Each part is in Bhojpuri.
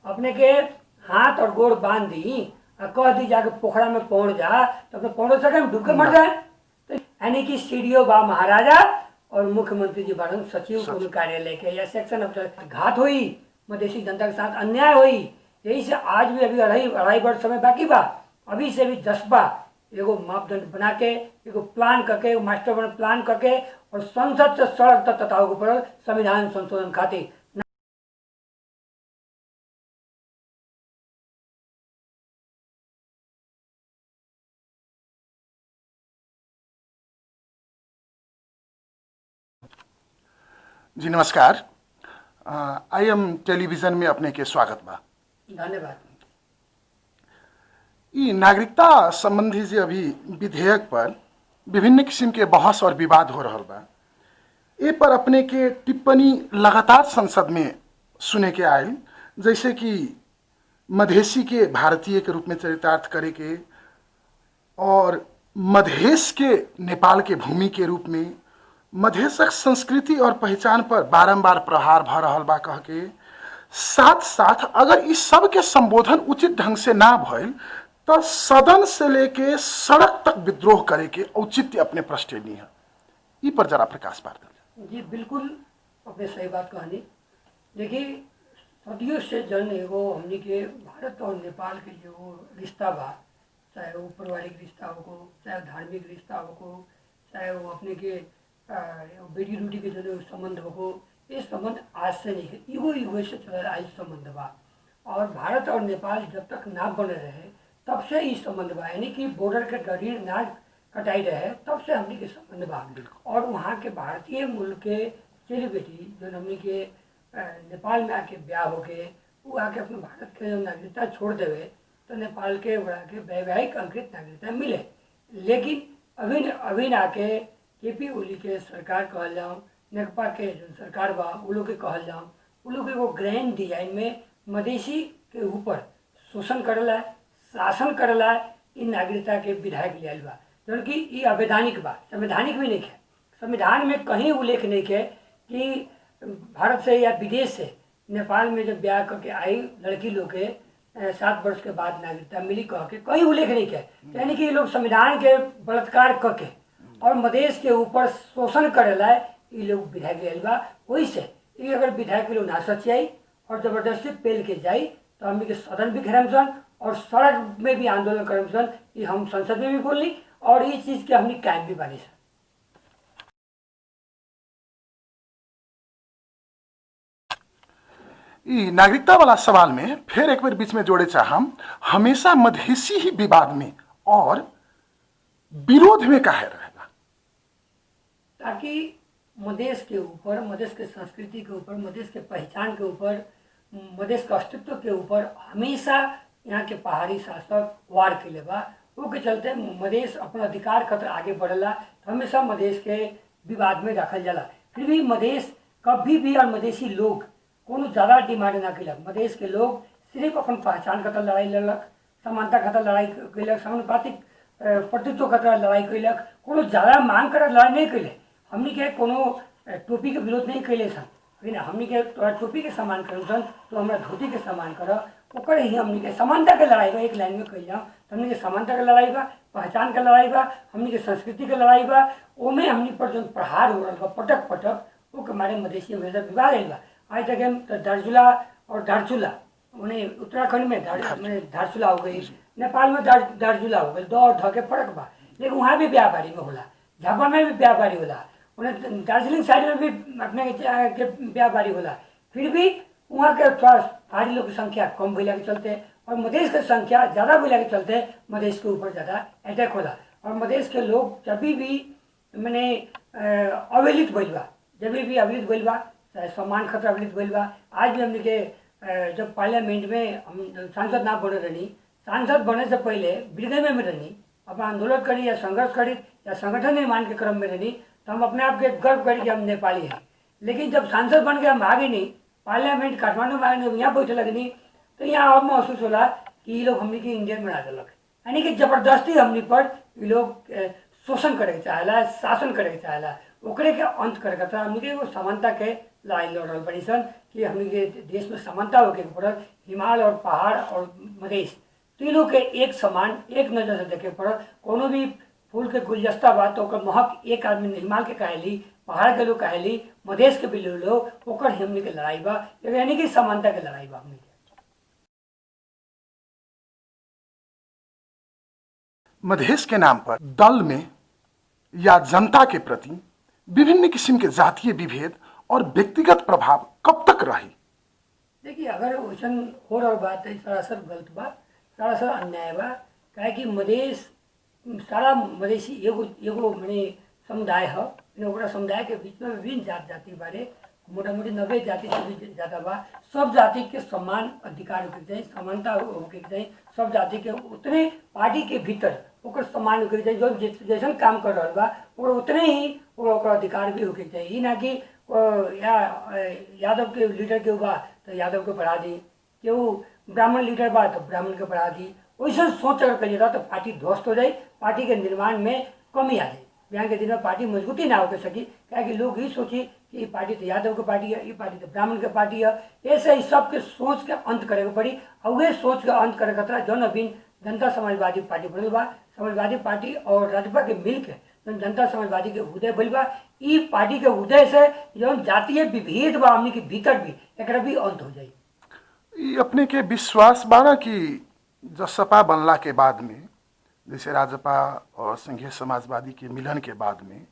अपने के हाथ और गोड़ बांध दी और कह दी जाके पोखरा में पहुंच जा तो अपने पहुंच सके डूब के मर जाए। तो यानी कि सीडीओ बा महाराजा और मुख्यमंत्री जी बारन सचिव को कार्यालय के या सेक्शन ऑफिसर घात हुई, मधेसी जनता के साथ अन्याय हुई। यही से आज भी अभी अढ़ाई वर्ष समय बाकी बा, अभी से भी 10 बा एगो मापदंड बना के एगो प्लान करके एगो मास्टर प्लान करके और संसद से सड़क तक तताओ के पड़ल संविधान संशोधन खातिर। जी नमस्कार। आई एम टेलीविजन में अपने के स्वागत बा। धन्यवाद। ये नागरिकता संबंधी जे अभी विधेयक पर विभिन्न किस्म के बहस और विवाद हो रहा बा, ए पर अपने के टिप्पणी लगातार संसद में सुने के आयल, जैसे कि मधेसी के भारतीय के रूप में चरितार्थ करे के और मधेश के नेपाल के भूमि के रूप में मधेशक संस्कृति और पहचान पर बारंबार प्रहार भ रहल बा कह के, साथ साथ अगर इस सब के संबोधन उचित ढंग से ना भइल तो सदन से लेके सड़क तक विद्रोह करे के औचित्य अपने पृष्ठभूमि है। ई पर जरा प्रकाश पार कर। जी बिल्कुल अपने सही बात कहनी। देखिए सदियों से जन एगो हमनी के भारत और नेपाल के जो रिश्ता बा, चाहे वो पारिवारिक रिश्ता हो, चाहे धार्मिक रिश्ता हो, चाहे वो अपने के बेटी रोटी के जो संबंध हो, ये संबंध आज से नहीं है, युगों से चल आई संबंध बा। और भारत और नेपाल जब तक ना बने रहे तब से ही संबंध बा, यानी कि बॉर्डर के डरीर ना कटाई रहे तब से हमनी के संबंध बा। और वहाँ के भारतीय मूल के चली बेटी जो हमनी के नेपाल में आके ब्याह होके वो आके अपने भारत के जो नागरिकता छोड़ देवे तो नेपाल के बड़ा के वैवाहिक अंकित नागरिकता मिले। लेकिन अभी आके केपी ओली के सरकार कहल जाऊँ, नेकपा के जो सरकार बा वो लोग के कहल जाऊँ, वो लोग एगो ग्रैंड डिजाइन में मधेसी के ऊपर शोषण करला, शासन करला, इन नागरिकता के विधायक लिया बा, जो कि ये अवैधानिक बा, संवैधानिक भी नहीं है। संविधान में कहीं उल्लेख नहीं है कि भारत से या विदेश से नेपाल में जब ब्याह करके आई लड़की लोग के 7 वर्ष के बाद नागरिकता मिली कह के कहीं उल्लेख नहीं है। यानी कि ये लोग संविधान के बलात्कार करके और मधेश के ऊपर शोषण करेला ये लोग विधायक लिया बा। वही से ये अगर विधायक लोग ना सचियाई और जबरदस्ती पेल के जाई तो हमने के सदन भी घेरम सन और सड़क में भी आंदोलन करम सन। ये हम संसद में भी बोली और ये चीज के हमने कायम भी बानी सन। नागरिकता वाला सवाल में फिर एक बार बीच में जोड़े चाहम, हमेशा मधेसी ही विवाद में और विरोध में काहे रहेला, ताकि मधेश के ऊपर, मधेश के संस्कृति के ऊपर, मधेश के पहचान के ऊपर, मधेश के अस्तित्व के ऊपर हमेशा यहाँ के पहाड़ी शासक वार के बा। वो के चलते मधेश अपना अधिकार खतर आगे बढ़ला तो हमेशा मधेश के विवाद में रखल जाला। फिर भी मधेश कभी भी और मधेसी लोग कोनो ज़्यादा डिमांड ना कैलक। मधेश के लोग सिर्फ अपन पहचान खतर लड़ाई लड़लक, समानता खतर लड़ाई कैलक, समानुपातिक प्रतित्व खतर लड़ाई कैलक, कोनो ज़्यादा मांग कर लड़ाई नहीं कैले। हमनी के कोनो टोपी के विरोध नहीं कैले सन, लेकिन हमनी के तोरा टोपी के सम्मान करो सन तो हमारा धोती के सम्मान कर, ओकर ही हमनी के समानता के लड़ाई बा। एक लाइन में कही जाओ तो हमनी के समानता के लड़ाई बा, पहचान के लड़ाई बा, हमनी के संस्कृति के लड़ाई बा। ओमे हमनी पर जो प्रहार हो रहा बा पटक पटक वो के मारे मधेसी हमेशा विवाद आयल बा। आज तक हम तो दार्चुला और दार्चुला उन्हें उत्तराखंड में दार्चुला हो गई, नेपाल में दार्चुला हो गई, दौड़ ध के फर्क बा। लेकिन वहाँ भी व्यापारी में होला, झापा में भी व्यापारी होला, उन्हें दार्जिलिंग साइड में भी अपने के व्यापारी होला। फिर भी वहाँ के थोड़ा पहाड़ी लोग की संख्या कम भैला के चलते और मधेश की संख्या ज़्यादा भैला के चलते मधेश के ऊपर ज़्यादा अटैक होला। और मधेश के लोग जब भी मैंने अवहेलित भइल बा, जब भी अवहेलित भइल बा, चाहे सम्मान खतरा अवहेलित भइल बा। आज भी हमने के जब पार्लियामेंट में हम सांसद ना बने रहनी, सांसद बने से पहले विरगय में रहनी, अपना आंदोलन करी या संघर्ष करी या संगठन निर्माण के क्रम में रहनी तो हम अपने आप के गर्व करी कि हम नेपाली हैं। लेकिन जब सांसद बन के हम आगे नहीं, पार्लियामेंट काठमांडू में आगे यहाँ बैठे लगनी तो यहाँ अब महसूस होला कि ये लोग हमने के इंडियन बना दिलक। यानी कि जबरदस्ती हमने पर ये लोग शोषण करे चाहेला, शासन करे चाहेला। ओकरे के अंत करे खातिर हमनी के एगो समानता के लड़ाई लड़ रहल बनी सन कि हमनी के देश में समानता होके पड़ल। हिमालय और पहाड़ और मधेश तीनों के एक समान एक नज़र से देखे पड़ल। कोनो भी फूल के गुलदस्ता बा तो ओकर महक एक आदमी ने हिमालय के कहेली, पहाड़ के लोग कहेली, मधेश के भी लोग, ओकर हमनी के लड़ाई बा, यानी कि समानता के लड़ाई बा हमनी के। मधेश के नाम पर दल में या जनता के प्रति विभिन्न किस्म के जातीय विभेद और व्यक्तिगत प्रभाव कब तक रही? देखिए, अगर वैसन हो रहा बात है सरासर गलत बा, सरासर अन्याय बा। काहे कि मधेश सारा मधेसी एगो एगो माने समुदाय है। ओकरा समुदाय के बीच में विभिन्न जात जाति बारे, मोटा मोटी 90 जाति से भी ज़्यादा बा। सब जाति के समान अधिकार होके चाहिए, समानता होके चाहिए। सब जाति के उतने पार्टी के भीतर ओकर सम्मान होके चाहिए। जो जैसन काम कर रहा बा ओकरा उतने ही ओकर अधिकार भी होके चाहिए। ई ना कि या यादव के लीडर के बा तो यादव के बढ़ा दी, केहू ब्राह्मण लीडर बा तो ब्राह्मण के बढ़ा दी। वैसे सोच अगर करिएगा तो पार्टी ध्वस्त हो जाए, पार्टी के निर्माण में कमी आ जाए। बिहान के दिन में पार्टी मजबूती ना होकर सकी, क्या कि लोग ही सोची कि ये पार्टी तो यादव की पार्टी है, ये पार्टी तो ब्राह्मण की पार्टी है। ऐसे ही सबके सोच के अंत करे के पड़ी। और वे सोच के अंत करे खतरा जौन अभी जनता समाजवादी पार्टी बनल बा। समाजवादी पार्टी और राजपा के मिल के जौन जनता समाजवादी के उदय भइल बा। ई पार्टी के उदय से जौन जातीय विभेद बा हमनी के भीतर भी एकरा भी अंत हो जाई। ये अपने के विश्वास बाना कि जसपा बनला के बाद में, जैसे राजपा और संघीय समाजवादी के मिलन के बाद में,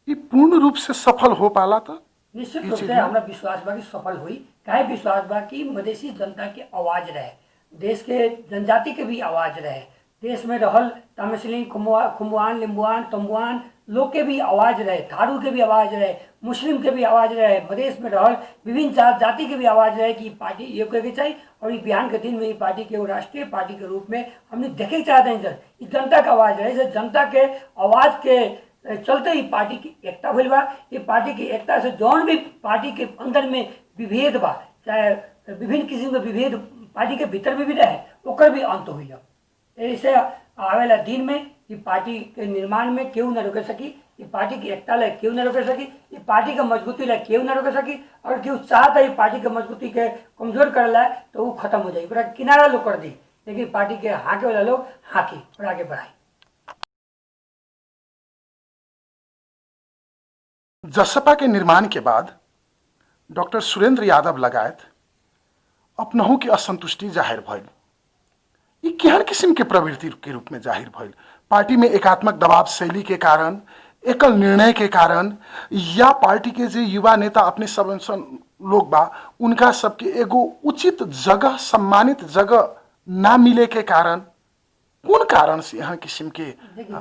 ये पूर्ण रूप से सफल हो पाला था? निश्चित रूप से हमारा विश्वास बा कि सफल हुई। काहे विश्वास बा कि मधेसी जनता के आवाज रहे, देश के जनजाति के भी आवाज रहे, देश में रहल तमिसलिंग, खुमुआन, लिम्बुआन, तम्बुआन लोग के भी आवाज रहे, थारू के भी आवाज रहे, मुस्लिम के भी आवाज रहे, मधेश में रहल विभिन्न जात जाति के भी आवाज रहे कि पार्टी ये कहे के चाहिए। और ये बिहान के दिन में ये पार्टी के राष्ट्रीय पार्टी के रूप में हमने देखे चाहते हैं सर, इस जनता का आवाज रहे। सर जनता के आवाज के चलते ही पार्टी की एकता भइल बा। ये पार्टी की एकता से जौन भी पार्टी के अंदर में विभेद बा, चाहे विभिन्न किस्म के विभेद पार्टी के भीतर में भी रहे, ओकर भी अंत हुई। ऐसे आवेला दिन में ये पार्टी के निर्माण में केहू न रोक सकी, ये पार्टी की एकता ला केहू न रोक सकी, ये पार्टी के मजबूती ला केहू न रोक सकी। और केहू चाहता है पार्टी के मजबूती के कमजोर कर ला तो वो खत्म हो जाए, पूरा किनारा लोग कर दी। लेकिन पार्टी के हाके वाला लोग हाकी और आगे बढ़ाए। जसपा के निर्माण के बाद डॉक्टर सुरेंद्र यादव लगायत अपनहु की असंतुष्टि जाहिर भइल। ये केहन किस्म के प्रवृत्ति के रूप में जाहिर भइल? पार्टी में एकात्मक दबाव शैली के कारण, एकल निर्णय के कारण, या पार्टी के जो युवा नेता अपने सब लोग बा उनका सबके एगो उचित जगह, सम्मानित जगह ना मिले के कारण, कौन कारण से यहाँ किस्म के? देखिए,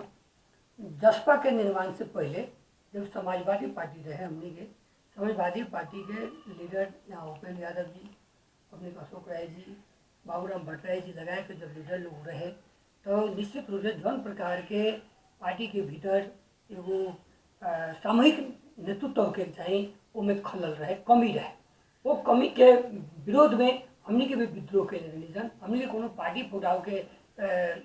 जसपा के निर्माण से पहले जब समाजवादी पार्टी रहे, हमने के समाजवादी पार्टी के लीडर यहाँ उपेंद्र यादव जी, अपने अशोक राय जी, बाबूराम भट्टराय जी लगाए के जब लीडर लोग रहे तो निश्चित रूप से जौन प्रकार के पार्टी के भीतर एगो सामूहिक नेतृत्व के चाहिए उनमें खलल रहे, कमी रहे। वो कमी के विरोध में हमने के भी विद्रोह के लिए हमने के कोनो पार्टी फुटाव के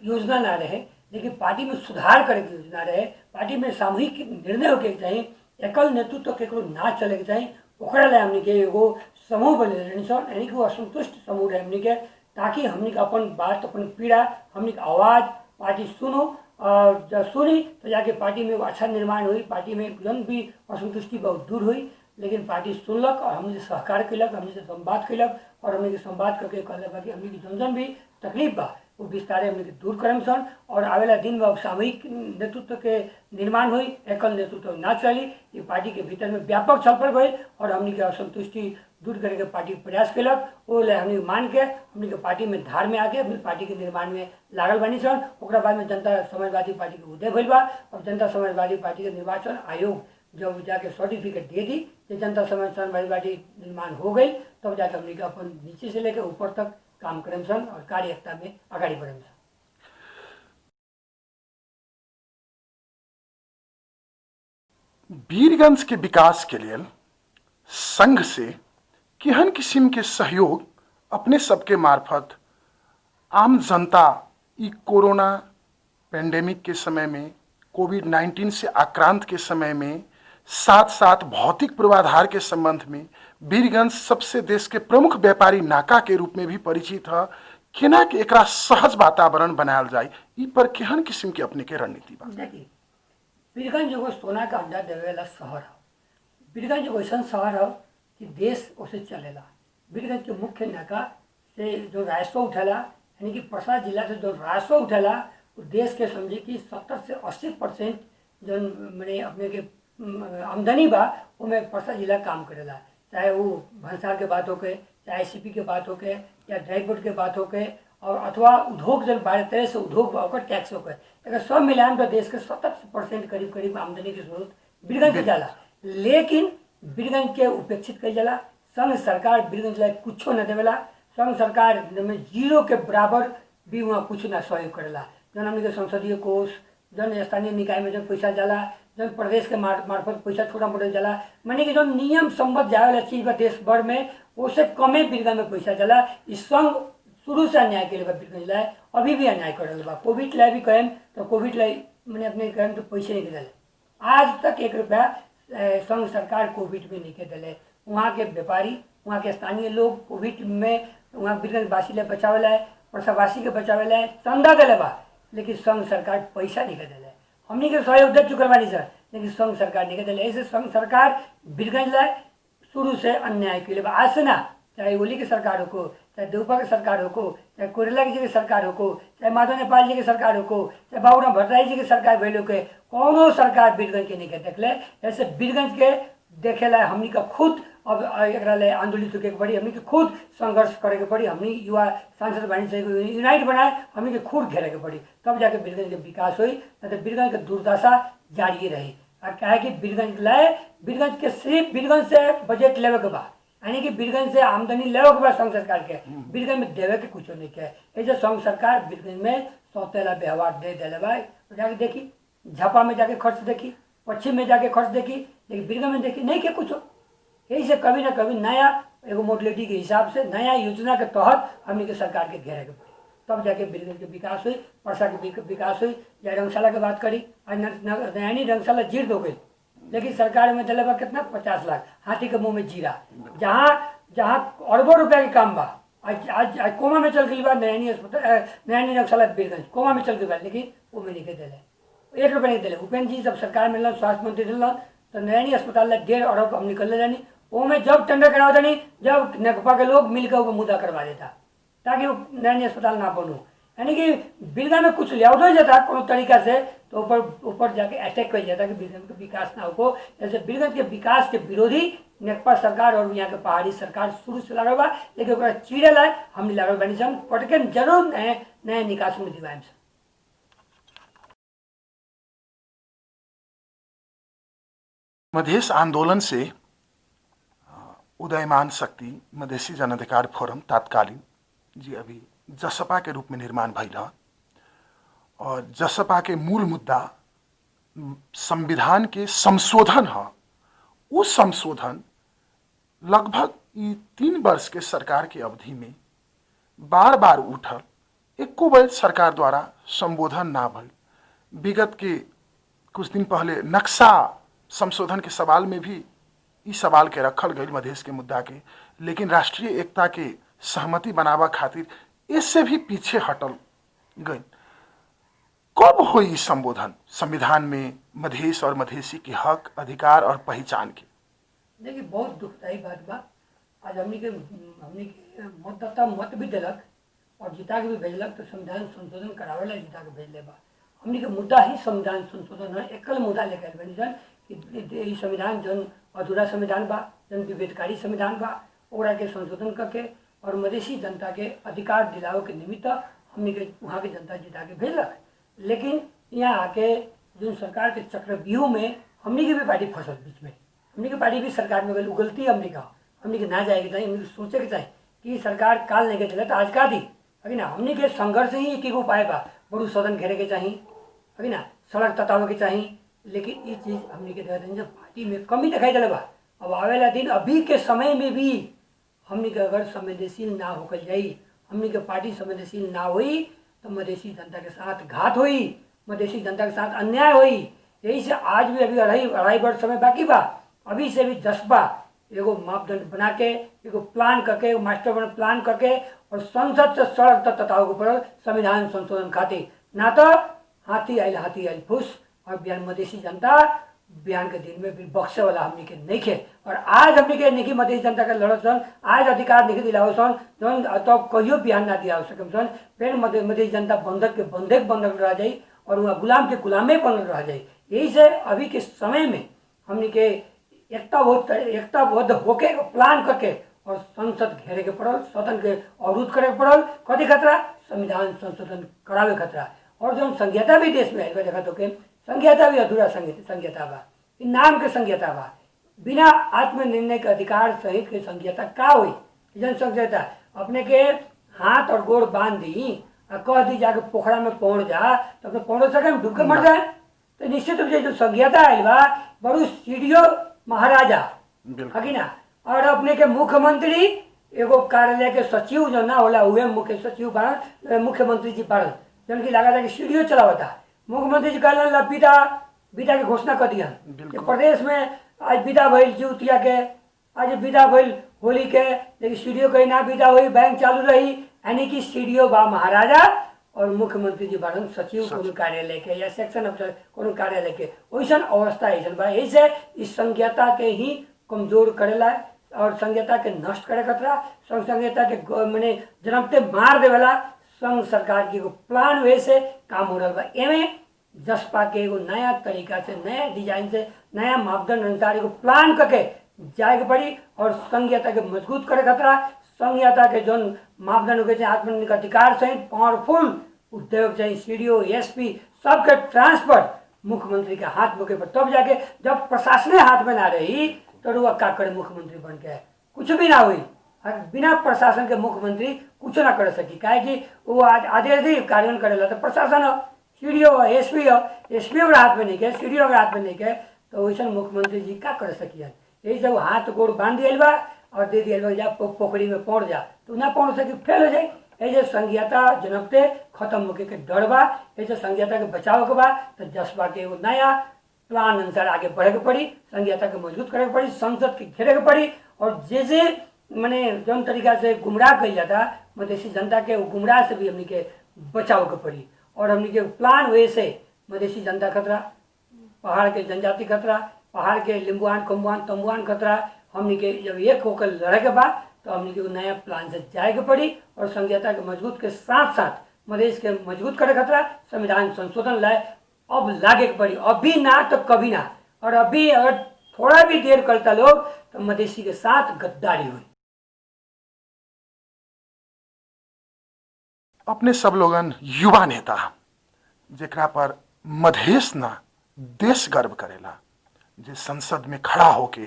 योजना ना रहे, लेकिन पार्टी में सुधार करे के योजना रहे। पार्टी में सामूहिक निर्णय होके चाहिए, एकल नेतृत्व केकरो ना चले के चाहिए। ओकरा ला हमने के एगो समूह बने यानी कि वो असंतुष्ट समूह रहे हमने के, ताकि हमने का अपन बात, अपन पीड़ा, हमने का आवाज़ पार्टी सुनो। और जब सुनी तो जाके पार्टी में अच्छा निर्माण हुई, पार्टी में जन भी असंतुष्टि बहुत दूर हुई। लेकिन पार्टी सुनलक और हमने सहकार कैलक, हमने से संवाद कैलक और हमने संवाद करके कहलक कि हमने की जन भी तकलीफ बा वो विस्तारे हमने के दूर करम सन। और आवेला दिन में अब सामूहिक नेतृत्व के निर्माण हुई, एकल नेतृत्व ना चली। ये पार्टी के भीतर में व्यापक छलफल भइल और हमने के असंतुष्टि दूर करे के पार्टी प्रयास कैलक। वो हमने मान के हमने के पार्टी में धार में आके अपनी पार्टी के निर्माण में लागल बनी सन। ओकरा बाद में जनता समाजवादी पार्टी के उदय भइल बा। और जनता समाजवादी पार्टी के निर्वाचन आयोग जब जाके सर्टिफिकेट दे दी कि जनता समाजवादी पार्टी निर्माण हो गई, तब जाके हमने के अपन नीचे से लेकर ऊपर तक काम करें सन और कार्यकर्ता में आगाड़ी बढ़ें सन। वीरगंज के विकास के लिए संघ से केहन किस्म के सहयोग अपने सबके मार्फत आम जनता ई कोरोना पेंडेमिक के समय में, कोविड-19 से आक्रांत के समय में साथ साथ भौतिक पूर्वाधार के संबंध में वीरगंज सबसे देश के प्रमुख व्यापारी नाका के रूप में भी परिचित है। केना के एकरा सहज वातावरण बनायल जाए, ई पर केहन किस्म के अपने के रणनीति बा? देखिए, वीरगंज एगो सोना का अड्डा देवे वाला शहर है। वीरगंज एगो ऐसा शहर है कि देश उसे चलेला। वीरगंज के मुख्य नाका से जो राजस्व उठेला, यानी कि परसा जिला से जो राजस्व उठेला, वो देश के समझे कि 70 से 80% जो मैंने अपने के आमदनी बा उसमें परसा जिला काम करेला। चाहे वो भंसार के बात होके, चाहे सीपी के बात होके, या ड्राई फ्रूट के बात होके, और अथवा उद्योग जो 12-13 से उद्योग बा ओकर टैक्स होके, अगर सब मिलान तो देश के 70% करीब करीब आमदनी की जरूरत वीरगंज से जाला। लेकिन वीरगंज के उपेक्षित कई जाला। संघ सरकार वीरगंज ला कुछो न देवेला। संघ सरकार में जीरो के बराबर भी वहाँ कुछ ना सहयोग करेला। जन हमने के संसदीय कोष, जन स्थानीय निकाय में जन पैसा जाला, जन प्रदेश के मार्फत पैसा छोटा मोटा जाला, माने कि जो नियम सम्बद्ध जाए वाला चीज बा देश भर में, उससे कमे वीरगंज में पैसा जाला। इस संघ शुरू से अन्याय के लिए वीरगंज लाए, अभी भी अन्याय कर रहा बा। कोविड लाए भी कहें तो कोविड लाए मैंने अपने कहें तो पैसे नहीं दिले। आज तक 1 रुपया संघ सरकार कोविड में नहीं के दिले। वहाँ के व्यापारी, वहाँ के स्थानीय लोग कोविड में वहाँ वीरगंज वासी ले बचावे लाए, प्रसावासी के बचावे लाए चंदा दिले बा, लेकिन संघ सरकार पैसा नहीं के दिले। हमने के सहयोग दे चुकल बानी सर, लेकिन संघ सरकार नहीं के दिले। ऐसे संघ सरकार वीरगंज लाए शुरू से अन्याय के लिए बा। आज से ना, चाहे ओली की सरकार हो, चाहे देवपा की सरकार हो, चाहे कोयला जी की सरकार हो, चाहे माधव नेपाल जी की सरकार हो, चाहे बाबूराम भट्टराई जी की सरकार भैलो के, कौनो सरकार वीरगंज के नहीं के देखले। ऐसे वीरगंज के देखेला हमनी का खुद अब एकरा ले आंदोलित होके पड़ी, हमनी के खुद संघर्ष करे के पड़ी। हमनी युवा सांसद बानी से यूनाइट बनाए, हमनी के खुद घेरे के पड़ी, तब जाके वीरगंज के विकास हुई। नहीं तो वीरगंज के दुर्दशा जारी रही। और कहे कि वीरगंज लाए, वीरगंज के सिर्फ वीरगंज से बजट लेवे के बा, यानी कि वीरगंज से आमदनी लेवे के बा संघ सरकार के, वीरगंज में देवे के कुछ नहीं के। ऐसे संघ सरकार वीरगंज में सौतेला व्यवहार दे दिले बा। जाके देखी, झापा में जाके खर्च देखी, पश्चिम में जाके खर्च देखी, लेकिन वीरगंज में देखी नहीं के कुछ। यही से कभी ना कभी नया एगो मोडलिटी के हिसाब से नया योजना के तहत हमने के सरकार के घेरे के पड़ी, तब जाके वीरगंज के विकास हुई, परसा के विकास हुई। या रंगशाला की बात करी, आज नैनी रंगशाला जीर्ण हो गई, लेकिन सरकार में दिले बा कितना 50 लाख, हाथी के मुंह में जीरा। जहाँ अरबों रुपया के काम बा, आज कोमा में चल गई बा नैनी अस्पताल, नैनी रंगशाला वीरगंज कोमा में चल गई बा, लेकिन वो में नहीं के दिले, 1 रुपया नहीं दिले। उपेंद्र जी जब सरकार में स्वास्थ्य मंत्री दिलन तो नैनी अस्पताल 1.5 अरब हम निकल जानी। वो में जब टेंडर करावा देनी, जब नेकपा के लोग मिलकर वो मुद्दा करवा देता ताकि वो नैनी अस्पताल ना बनो। यानी कि वीरगंज में कुछ लिया जाता कोनो तरीका से, तो ऊपर जाके अटैक कर जाता कि वीरगंज का विकास ना हो। जैसे वीरगंज के विकास के विरोधी नेकपा सरकार और यहाँ के पहाड़ी सरकार शुरू से लागल बा, लेकिन ओकरा चीरे लाए हमने लागल बानी से। हम पटके जरूर नए निकास में दिवाएम से। मधेश आंदोलन से उदयमान शक्ति मधेसी जन अधिकार फोरम तत्कालीन जी अभी जसपा के रूप में निर्माण भइल ह। और जसपा के मूल मुद्दा संविधान के संशोधन है। वो संशोधन लगभग 3 वर्ष के सरकार की अवधि में बार बार उठल, एको बेर सरकार द्वारा संबोधन ना भइल। विगत के कुछ दिन पहले नक्शा संशोधन के सवाल में भी इस सवाल के रखल गई मधेश के मुद्दा के, लेकिन राष्ट्रीय एकता के सहमति बनावा खातिर इससे भी पीछे हटल गई। कब हुई संबोधन संविधान में मधेश और मधेसी के हक, अधिकार और पहचान के? देखिए, बहुत दुखदायी बात बा। आज हमनी के मतदाता मत भी दिलक और जिता के भी भेजलक, तो संविधान संशोधन करावे ला जिता के भेजले बा। हमनी के मुद्दा ही संविधान संशोधन है। एकल मुद्दा लेकर बनी सन कि संविधान जन अधूरा संविधान बा, जन विभेदकारी संविधान बा, ओकरा के संशोधन करके और मधेसी जनता के अधिकार दिलावे के निमित्त हमनी के वहाँ के जनता जिता के भेजलक। लेकिन यहाँ आके जो सरकार के चक्रव्यूह में हमनी के भी पार्टी फंसल बीच में, हमनी के पार्टी भी सरकार में गई। गलती हमनी का, हमनी के ना जाएगी चाहिए, हमनी सोचे के चाहिए कि सरकार काल नहीं के तो आज का दी अभी ना। हमनी के संघर्ष ही एक उपाय बा, बड़ू सदन घेरे के चाहिए अभी ना, सड़क ततावे के चाहिए। लेकिन ये चीज़ हमनी के जब पार्टी में कमी दिखाई दिले बा। अब आवेला दिन अभी के समय में भी हमनी के अगर संवेदनशील ना होकर जाई, हमनी के पार्टी संवेदनशील ना हुई, तो मधेसी जनता के साथ घात हुई, मधेसी जनता के साथ अन्याय हुई। यही से आज भी अभी अढ़ाई वर्ष समय बाकी बा, अभी से भी जज्बा एगो मापदंड बना के एगो प्लान करके एगो मास्टर प्लान करके और संसद से सड़क तक तताओ पड़ल संविधान संशोधन खातिर, ना तो हाथी आइल फुस। और बिहान मधेसी जनता बिहान के दिन में भी बक्से वाला हमनी के नहीं खे, और आज हमनी के नहीं मधेसी जनता के लड़त सन, आज अधिकार नहीं दिलाओ सन जौन तो कहियो बिहान ना दिया सकम सन। फिर मधेसी जनता बंधक के बंधक रह जाई और वह गुलाम के गुलामे बनल रह जाई। यही से अभी के समय में हमनी के एकताबद्ध होके प्लान करके और संसद घेरे के पड़ल, सदन के अवरुद्ध करे के पड़ल। कथी खतरा? संविधान संशोधन करावे खतरा। और जो संघीयता भी देश में आएगा देखा तो के संघीयता भी अधूरा संघीयता बा, नाम के संघीयता बा, बिना आत्मनिर्णय के अधिकार सहित के संघीयता का हुई? जन संघीयता अपने के हाथ और गोड़ बांध दी और कह दी जाके पोखरा में पहुंच जा, तो अपने पहुंच सके डूब के मर जाए। तो निश्चित रूप से जो संघीयता आयल बा बड़ू सीडीओ महाराजा है ना, और अपने के मुख्यमंत्री एगो कार्यालय के सचिव जो ना होला हुए मुख्य सचिव बारन, मुख्यमंत्री जी बारन, जन की लगा था कि सीडीओ चलावता। मुख्यमंत्री जी कहलन विदा के घोषणा कर दिया कि प्रदेश में आज विदा भइल जिउतिया के, आज विदा भइल होली के, लेकिन सीडीओ कहीं ना विदा हुई, बैंक चालू रही। यानी कि सीडीओ बा महाराजा और मुख्यमंत्री जी बारन सचिव कोनो कार्यालय के या सेक्शन अफसर कोनो कार्यालय के, वैसन अवस्था ऐसा बा। यही से इस संघीयता के ही कमजोर करेला और संघीयता के नष्ट करे खतरा, संघीयता के मैंने जनमते मार देवेला संघ सरकार की एगो प्लान वे से काम हो रहा बा। एमे जसपा के एगो नया तरीका से, नया डिजाइन से, नया मापदंड अनुसार एगो प्लान करके जाए के पड़ी और संघीयता के मजबूत करे खतरा। संघीयता के जो मापदंड के आत्मनिर्भर अधिकार सहित पावरफुल उद्योग चाहिए, सीडीओ एसपी सबके ट्रांसफर मुख्यमंत्री के हाथ में पर, तब जाके जब प्रशासन हाथ में ना रही तो रुआ का करे मुख्यमंत्री बन के कुछ भी ना हुई। बिना प्रशासन के मुख्यमंत्री कुछ ना कर सकी, काहे कि वो आदेश दी कार्यान्वयन करेला तो प्रशासन हो, सीडीओ हो, एसपी हो, एसपी अगर हाथ में नहीं के, सीडीओ अगर हाथ में नहीं के, तो वैसे मुख्यमंत्री जी का कर सकी। यही सब हाथ गोड़ बांध दिया बा और दे दिया जा पोखरी में पहुंच जा, तो ना पहुंच सकी फेल हो जाए। ऐसे संघीयता जनपते खत्म होके के डर बा, ऐसे संघीयता के बचाव के बा तो जसपा के एगो नया प्लान अनुसार आगे बढ़े के पड़ी, संघीयता के मजबूत करे के पड़ी, संसद के घेरे के पड़ी। और जैसे मैंने जौन तरीका से गुमराह कही जाता मधेसी जनता के, वो गुमराह से भी हमने के बचाव के पड़ी। और हमने के प्लान हुए से मधेसी जनता खतरा, पहाड़ के जनजाति खतरा, पहाड़ के लिम्बुआन कम्बुआन तम्बुआन खतरा, हमने के जब एक होकर लड़े के बाद तो हमने के नया प्लान से जाए के पड़ी। और संघीयता के मजबूत के साथ साथ मधेश के मजबूत करे खतरा, संविधान संशोधन लाए अब लागे के पड़ी, अभी ना तो कभी ना। और अभी अगर थोड़ा भी देर करता लोग तो मधेसी के साथ गद्दारी हुई। अपने सब लोगन युवा नेता जेकरा पर मधेश ना देश गर्व करेला, जे संसद में खड़ा होके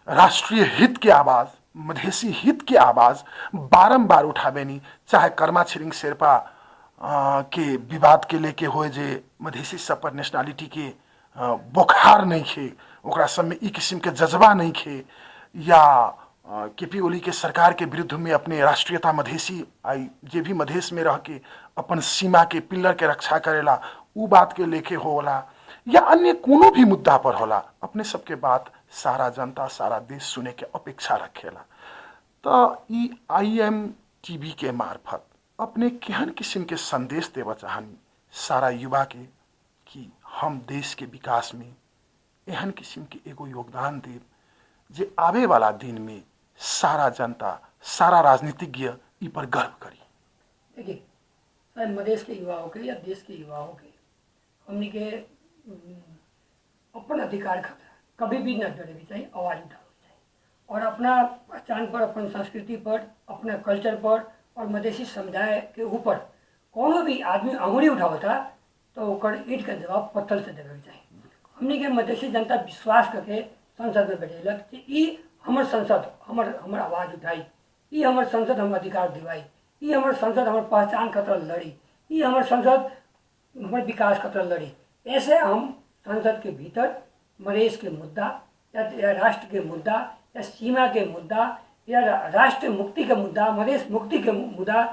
राष्ट्रीय हित के आवाज, मधेसी हित के आवाज बारंबार उठावेनी, चाहे कर्मा छिरिंग शेरपा के विवाद के लेके हो, जे मधेसी सब पर नेशनलिटी के बुखार नहीं खे, ओकरा सब में ई किस्म के जज्बा नहीं खे, या केपी ओली के सरकार के विरुद्ध में अपने राष्ट्रीयता मधेसी आई जे भी मधेश में रह के अपन सीमा के पिल्लर के रक्षा करेला, उ बात के लेके होला या अन्य कोनो भी मुद्दा पर होला, अपने सबके बात सारा जनता सारा देश सुने के अपेक्षा रखेला। तो ई IM TV के मार्फत अपने केहन किस्म के संदेश देवा चाहनी सारा युवा के कि हम देश के विकास में एहन किस्म के एगो योगदान देव जे आवे वाला दिन में सारा जनता सारा राजनीतिज्ञ ई पर गर्व करी। देखिए शायद मधेश के युवाओं के या देश के युवाओं के हमने के अपन अधिकार खतरा कभी भी न डरे भी चाहिए, आवाज उठानी चाहिए और अपना पहचान पर, अपन संस्कृति पर, अपना कल्चर पर और मधेसी समुदाय के ऊपर कोनो भी आदमी अंगुली उठावता तो ओकर ईंट के जवाब पत्थर से देवे चाहिए। हमने के मधेसी जनता विश्वास करके संसद में बैठेलक कि ई हमर संसद हमर आवाज उठाई, ई हमर संसद हमर अधिकार दिवाई, ई हमर संसद हमर पहचान खतरा लड़ी, ई हमर संसद हमर विकास खतरा लड़ी। ऐसे हम संसद के भीतर मधेश के मुद्दा या राष्ट्र के मुद्दा या सीमा के मुद्दा या राष्ट्र मुक्ति के मुद्दा, मधेश मुक्ति के मुद्दा,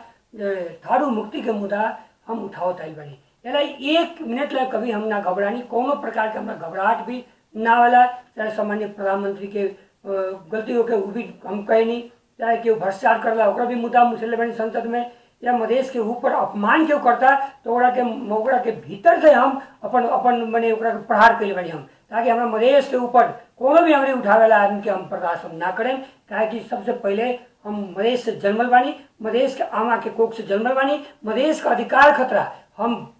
थारू मुक्ति के मुद्दा हम उठावत आइल बानी। यसलाई 1 मिनटलाई कभी हम ना घबरानी, कोनो प्रकार के हमरा घबराहट भी ना होला। चाहे सामान्य प्रधानमंत्री के गलती हो के वो भी हम कहनी, चाहे केहू भ्रष्टाचार करला ओकरा भी मुद्दा मुझले बनी संसद में, या मधेश के ऊपर अपमान क्यों करता तो ओकरा के भीतर से हम अपन अपन मने ओकरा के प्रहार कैले बनी हम, ताकि हमारा मधेश के ऊपर कोनो भी हमरे उठावेला आदमी के हम बर्दाश्त हम ना करें। काहे कि सबसे पहले हम मधेश से जन्मल बानी, मधेश के आमा के कोख से जन्मल बानी, मधेश का अधिकार खतरा हम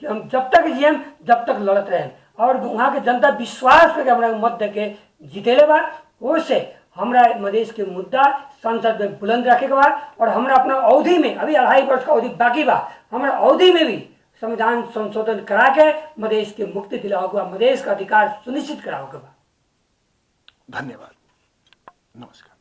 जब तक जियम जब तक लड़त रहें, और वहाँ के जनता विश्वास करके हमरा मत दे के जीतेले बा। उससे हमरा मधेश के मुद्दा संसद में बुलंद रखे के बा, और हमरा अपना अवधि में अभी 2.5 वर्ष का अवधि बाकी बा, हमरा अवधि में भी संविधान संशोधन करा के मधेश के मुक्ति दिलाओ के बा, मधेश का अधिकार सुनिश्चित कराओ के बा। धन्यवाद, नमस्कार।